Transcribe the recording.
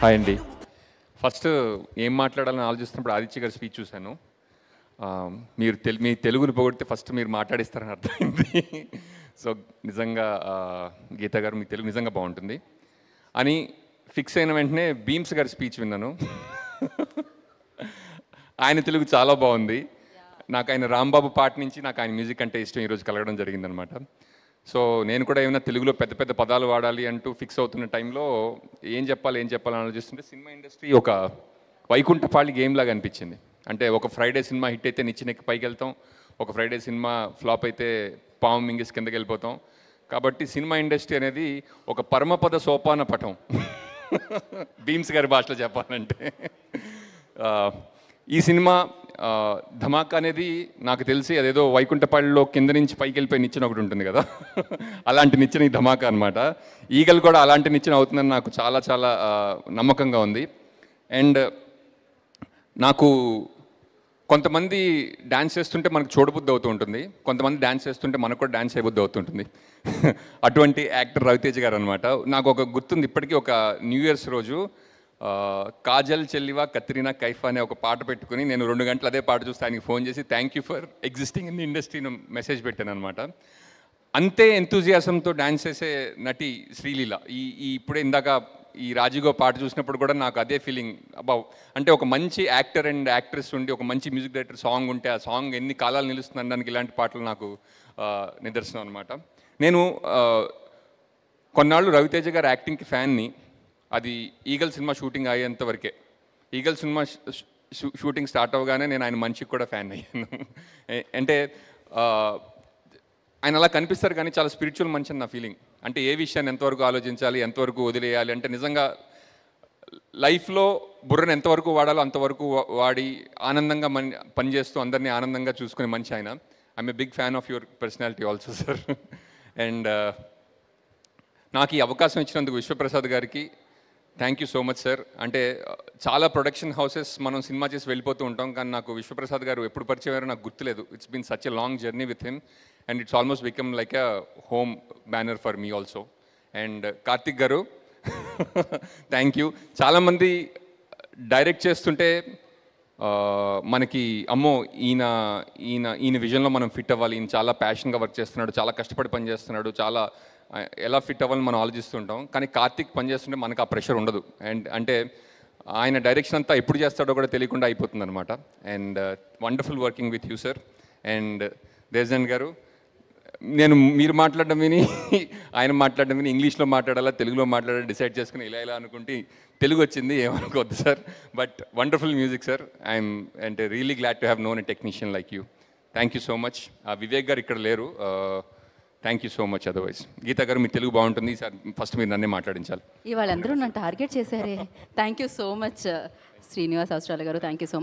Hi అండి. First ఏం మాట్లాడాలని ఆలోచిస్తున్నప్పుడు ఆదిత్య గారి స్పీచ్ చూశాను. మీరు మీ తెలుగుని పొగిడితే ఫస్ట్ మీరు మాట్లాడిస్తారని అర్థమైంది. సో నిజంగా గీత గారు మీ తెలుగు నిజంగా బాగుంటుంది అని ఫిక్స్ అయిన వెంటనే భీమ్స్ గారి స్పీచ్ విన్నాను. ఆయన తెలుగు చాలా బాగుంది. నాకు ఆయన రాంబాబు పాట నుంచి నాకు ఆయన మ్యూజిక్ అంటే ఇష్టం ఈరోజు కలగడం జరిగిందనమాట. సో నేను కూడా ఏమైనా తెలుగులో పెద్ద పెద్ద పదాలు వాడాలి అంటూ ఫిక్స్ అవుతున్న టైంలో ఏం చెప్పాలని ఆలోచిస్తుంటే సినిమా ఇండస్ట్రీ ఒక వైకుంఠపాళి గేమ్ లాగా అనిపించింది. అంటే ఒక ఫ్రైడే సినిమా హిట్ అయితే నిచ్చినెక్కి పైకి వెళ్తాం, ఒక ఫ్రైడే సినిమా ఫ్లాప్ అయితే పాము మింగిస్ కిందకి వెళ్ళిపోతాం. కాబట్టి సినిమా ఇండస్ట్రీ అనేది ఒక పరమపద సోపాన పటం, భీమ్స్ గారి భాషలో చెప్పాలంటే. ఈ సినిమా ధమాకా అనేది నాకు తెలిసి అదేదో వైకుంఠపాళిలో కింద నుంచి పైకి వెళ్ళిపోయి నిచ్చెన ఒకటి ఉంటుంది కదా, అలాంటి నిచ్చెన ఈ ధమాకా అనమాట. ఈగలు కూడా అలాంటి నిచ్చెన అవుతుందని నాకు చాలా చాలా నమ్మకంగా ఉంది. అండ్ నాకు కొంతమంది డ్యాన్స్ చేస్తుంటే మనకు చూడబుద్ధి అవుతూ ఉంటుంది, కొంతమంది డ్యాన్స్ చేస్తుంటే మనకు కూడా డ్యాన్స్ చేయబుద్ధి అవుతుంటుంది. అటువంటి యాక్టర్ రవితేజ గారు అనమాట. నాకు ఒక గుర్తుంది ఇప్పటికీ, ఒక న్యూ ఇయర్స్ రోజు కాజల్ చెల్లివా కత్రినా కైఫ్ అనే ఒక పాట పెట్టుకుని నేను 2 గంటలు అదే పాట చూస్తే ఆయనకి ఫోన్ చేసి thank you for existing in the ఇండస్ట్రీని మెసేజ్ పెట్టాను అనమాట. అంతే ఎంతూజియాసంతో డ్యాన్స్ చేసే నటి శ్రీలీల. ఇప్పుడే ఇందాక ఈ రాజీగో పాట చూసినప్పుడు కూడా నాకు అదే ఫీలింగ్. అంటే ఒక మంచి యాక్టర్ అండ్ యాక్ట్రెస్ ఉండి ఒక మంచి మ్యూజిక్ డైరెక్టర్ సాంగ్ ఉంటే ఆ సాంగ్ ఎన్ని కాలాలు నిలుస్తుంది అనడానికి ఇలాంటి పాటలు నాకు నిదర్శనం అనమాట. నేను కొన్నాళ్ళు రవితేజ గారు యాక్టింగ్కి ఫ్యాన్ని. అది ఈగల్ సినిమా షూటింగ్ అయ్యేంత వరకే. ఈగల్ సినిమా షూటింగ్ స్టార్ట్ అవ్వగానే నేను ఆయన మనిషికి కూడా ఫ్యాన్ అయ్యాను. అంటే ఆయన అలా కనిపిస్తారు కానీ చాలా స్పిరిచువల్ మనిషి అని నా ఫీలింగ్. అంటే ఏ విషయాన్ని ఎంతవరకు ఆలోచించాలి, ఎంతవరకు వదిలేయాలి, అంటే నిజంగా లైఫ్లో బుర్రను ఎంతవరకు వాడాలో అంతవరకు వాడి ఆనందంగా పనిచేస్తూ అందరినీ ఆనందంగా చూసుకునే మనిషి ఆయన. I'm a big fan of your personality also sir. And నాకు ఈ అవకాశం ఇచ్చినందుకు విశ్వప్రసాద్ గారికి thank you so much sir. అంటే చాలా ప్రొడక్షన్ హౌసెస్ మనం సినిమా చేసి వెళ్ళిపోతూ ఉంటాం, కానీ నాకు విశ్వప్రసాద్ గారు ఎప్పుడు పరిచయం అయ్యారో నాకు గుర్తులేదు. It's been such a long journey with him and it's almost become like a home banner for me also. And Karthik గారు థ్యాంక్ యూ. చాలామంది డైరెక్ట్ చేస్తుంటే మనకి అమ్మో ఈయన ఈయన ఈయన విజన్లో మనం ఫిట్ అవ్వాలి, ఈయన చాలా ప్యాషన్గా వర్క్ చేస్తున్నాడు, చాలా కష్టపడి పని చేస్తున్నాడు, చాలా ఎలా ఫిట్ అవ్వాలని మనం ఆలోచిస్తుంటాం. కానీ కార్తిక్ పనిచేస్తుంటే మనకు ఆ ప్రెషర్ ఉండదు. అండ్ అంటే ఆయన డైరెక్షన్ అంతా ఎప్పుడు చేస్తాడో కూడా తెలియకుండా అయిపోతుంది అనమాట. And wonderful working with you sir. And Deshan garu, నేను మీరు మాట్లాడడం విని ఆయన మాట్లాడడం విని ఇంగ్లీష్లో మాట్లాడాలా తెలుగులో మాట్లాడాలా డిసైడ్ చేసుకుని ఇలా అనుకుంటే తెలుగు వచ్చింది, ఏమనుకోవద్దు sir. But wonderful music sir. I'm అంటే really glad to have known a technician like you. Thank you so much. Vivek garu ఇక్కడ లేరు, thank you so much. Otherwise Geetha garu మీ తెలుగు బాగుంటుంది సార్, ఫస్ట్ మీరు నన్నే మాట్లాడించాలి. ఇవాళ అందరూ నన్ను టార్గెట్ చేశారే. Thank you so much Srinivas Avasarala garu, thank you so much.